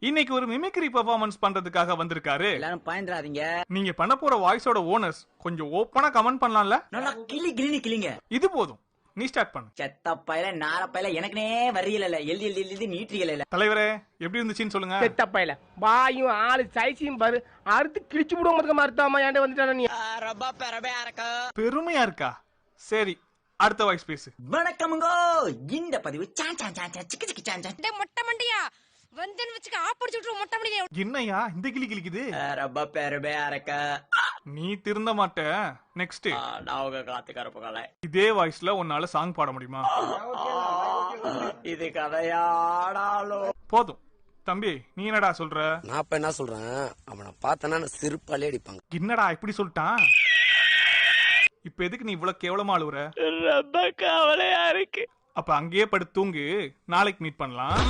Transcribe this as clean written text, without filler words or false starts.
இன்னைக்கு ஒரு mimicry performance பண்றதுக்காக வந்திருக்காரு. எல்லாரும் பயந்துறாதீங்க. நீங்க பண்ண போற வாய்ஸோட ஓனர்ஸ் கொஞ்சம் ஓப்பனா கமெண்ட் பண்ணலாம்ல? நல்லா கிளிங்க. இது போதும், நீ ஸ்டார்ட் பண்ணு. செத்தப்பையில நாரப்பையில எனக்குனே வரியல எழுதி நீட்டியல. தலைவரே எப்படி இருந்துச்சுன்னு சொல்லுங்க. செத்தப்பையில வாயும் ஆளு சைஸையும் பாரு, அறுத்து கிழிச்சு விடுவோம். மறுத்தாமா ஏன்டா வந்துட்டான நீ? ரொம்ப பெருமையா இருக்கு. பெருமையா இருக்கா? சரி, அடுத்த வாய்ஸ் பேசு. வணக்கமுங்கோ. இந்த பதிவு சிக்கு மொட்டை மண்டியா வந்தேன்னு வச்சுக்க ஆப்படிச்சு விட்டுரு. மொட்டை மண்டியா என்னையா இந்த கிளி கிளிக்குது? ரொம்ப பெருமையா இருக்க. நீ திருந்த மாட்ட. நெக்ஸ்ட். நான் காத்து கருப்புகளை இதே வாய்ஸ்ல உன்னால சாங் பாட முடியுமா? இது கதையாடாலோ. போதும் தம்பி, நீ என்னடா சொல்ற? நான் இப்ப என்ன சொல்றேன், அவனை பார்த்தனா செருப்பாலே அடிப்பாங்க. என்னடா இப்படி சொல்லிட்டான்? இப்ப எதுக்கு நீ இவ்வளவு கேவலமா அழுவுற? ரொம்ப கவலையா இருக்கு. அப்ப அங்கேயே படுத்து தூங்கு, நாளைக்கு மீட் பண்ணலாம்.